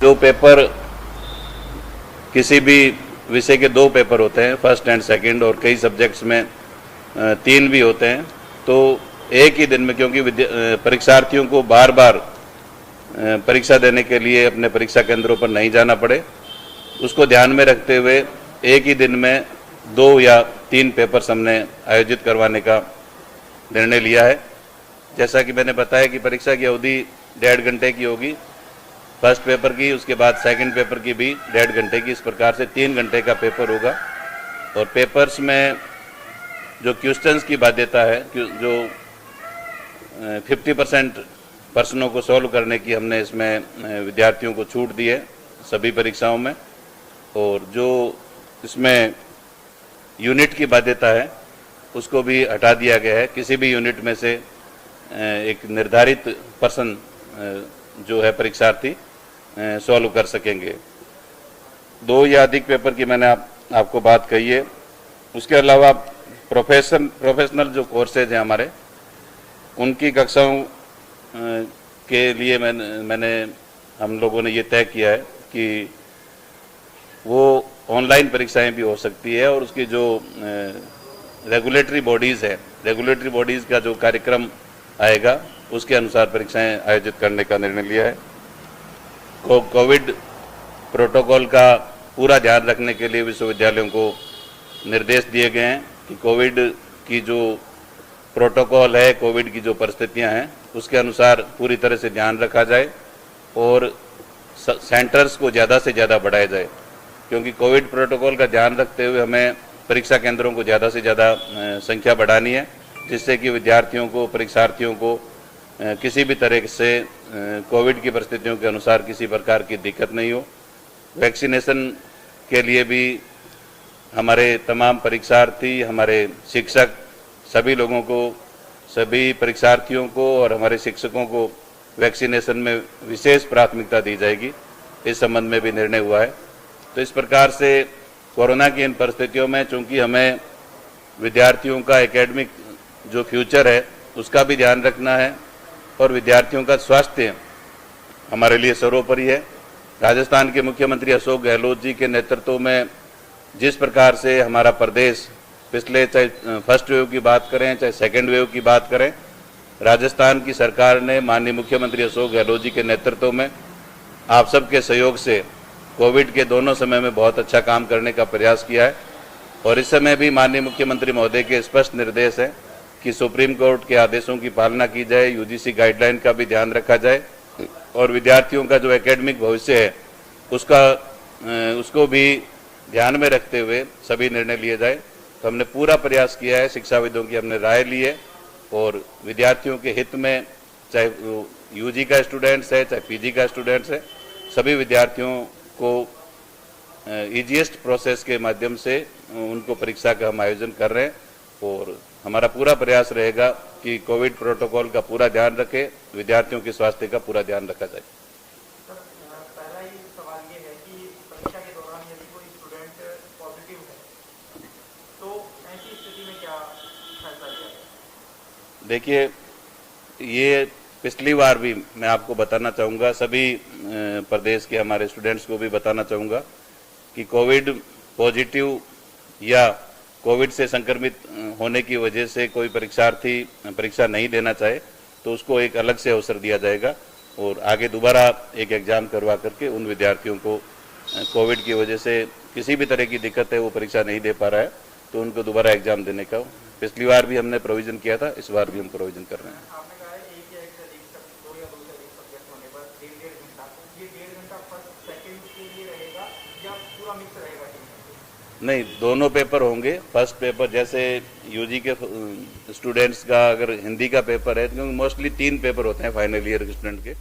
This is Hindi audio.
जो पेपर किसी भी विषय के 2 पेपर होते हैं, फर्स्ट एंड सेकंड, और कई सब्जेक्ट्स में 3 भी होते हैं, तो एक ही दिन में, क्योंकि परीक्षार्थियों को बार बार परीक्षा देने के लिए अपने परीक्षा केंद्रों पर नहीं जाना पड़े, उसको ध्यान में रखते हुए एक ही दिन में 2 या 3 पेपर्स हमने आयोजित करवाने का निर्णय लिया है। जैसा कि मैंने बताया कि परीक्षा की अवधि 1.5 घंटे की होगी, फर्स्ट पेपर की, उसके बाद सेकंड पेपर की भी 1.5 घंटे की, इस प्रकार से 3 घंटे का पेपर होगा। और पेपर्स में जो क्वेश्चंस की बाध्यता है, जो 50% प्रश्नों को सॉल्व करने की हमने इसमें विद्यार्थियों को छूट दी है सभी परीक्षाओं में, और जो इसमें यूनिट की बाध्यता है उसको भी हटा दिया गया है। किसी भी यूनिट में से एक निर्धारित प्रश्न जो है परीक्षार्थी सॉल्व कर सकेंगे। 2 या अधिक पेपर की मैंने आपको बात कही है। उसके अलावा प्रोफेशनल जो कोर्सेज हैं हमारे, उनकी कक्षाओं के लिए हम लोगों ने ये तय किया है कि वो ऑनलाइन परीक्षाएं भी हो सकती है, और उसकी जो रेगुलेटरी बॉडीज़ है, रेगुलेटरी बॉडीज़ का जो कार्यक्रम आएगा उसके अनुसार परीक्षाएं आयोजित करने का निर्णय लिया है। कोविड प्रोटोकॉल का पूरा ध्यान रखने के लिए विश्वविद्यालयों को निर्देश दिए गए हैं कि कोविड की जो प्रोटोकॉल है, कोविड की जो परिस्थितियां हैं, उसके अनुसार पूरी तरह से ध्यान रखा जाए और सेंटर्स को ज़्यादा से ज़्यादा बढ़ाया जाए, क्योंकि कोविड प्रोटोकॉल का ध्यान रखते हुए हमें परीक्षा केंद्रों को ज़्यादा से ज़्यादा संख्या बढ़ानी है, जिससे कि विद्यार्थियों को, परीक्षार्थियों को किसी भी तरह से कोविड की परिस्थितियों के अनुसार किसी प्रकार की दिक्कत नहीं हो। वैक्सीनेशन के लिए भी हमारे तमाम परीक्षार्थी, हमारे शिक्षक, सभी लोगों को, सभी परीक्षार्थियों को और हमारे शिक्षकों को वैक्सीनेशन में विशेष प्राथमिकता दी जाएगी, इस संबंध में भी निर्णय हुआ है। तो इस प्रकार से कोरोना की इन परिस्थितियों में चूंकि हमें विद्यार्थियों का एकेडमिक जो फ्यूचर है उसका भी ध्यान रखना है, और विद्यार्थियों का स्वास्थ्य हमारे लिए सर्वोपरि है। राजस्थान के मुख्यमंत्री अशोक गहलोत जी के नेतृत्व में जिस प्रकार से हमारा प्रदेश पिछले, चाहे फर्स्ट वेव की बात करें चाहे सेकेंड वेव की बात करें, राजस्थान की सरकार ने माननीय मुख्यमंत्री अशोक गहलोत जी के नेतृत्व में आप सबके सहयोग से कोविड के दोनों समय में बहुत अच्छा काम करने का प्रयास किया है। और इस समय भी माननीय मुख्यमंत्री महोदय के स्पष्ट निर्देश है कि सुप्रीम कोर्ट के आदेशों की पालना की जाए, यूजीसी गाइडलाइन का भी ध्यान रखा जाए, और विद्यार्थियों का जो एकेडमिक भविष्य है उसको भी ध्यान में रखते हुए सभी निर्णय लिए जाए। तो हमने पूरा प्रयास किया है, शिक्षाविदों की हमने राय ली है, और विद्यार्थियों के हित में, चाहे यूजी का स्टूडेंट्स है चाहे पीजी का स्टूडेंट्स है, सभी विद्यार्थियों को ईजीएस्ट प्रोसेस के माध्यम से उनको परीक्षा का हम आयोजन कर रहे हैं। और हमारा पूरा प्रयास रहेगा कि कोविड प्रोटोकॉल का पूरा ध्यान रखें, विद्यार्थियों के स्वास्थ्य का पूरा ध्यान रखा जाए। पहला ही सवाल ये है कि परीक्षा के दौरान यदि कोई स्टूडेंट पॉजिटिव है तो ऐसी स्थिति में क्या फैसला लिया जाए? देखिए, ये पिछली बार भी मैं आपको बताना चाहूँगा, सभी प्रदेश के हमारे स्टूडेंट्स को भी बताना चाहूँगा कि कोविड पॉजिटिव या कोविड से संक्रमित होने की वजह से कोई परीक्षार्थी परीक्षा नहीं देना चाहे तो उसको एक अलग से अवसर दिया जाएगा, और आगे दोबारा एक एग्ज़ाम करवा करके उन विद्यार्थियों को कोविड की वजह से किसी भी तरह की दिक्कत है, वो परीक्षा नहीं दे पा रहा है, तो उनको दोबारा एग्ज़ाम देने का पिछली बार भी हमने प्रोविज़न किया था, इस बार भी हम प्रोविज़न कर रहे हैं। आपने कहा है एक या एक से अधिक 2 या 2 से अधिक सब्जेक्ट होने पर 1.5 घंटा, ये 1.5 घंटा फर्स्ट सेकंड के लिए रहेगा या पूरा मिक्स रहेगा? नहीं, दोनों पेपर होंगे। फर्स्ट पेपर जैसे यूजी के स्टूडेंट्स का अगर हिंदी का पेपर है, क्योंकि मोस्टली 3 पेपर होते हैं फाइनल ईयर के स्टूडेंट के।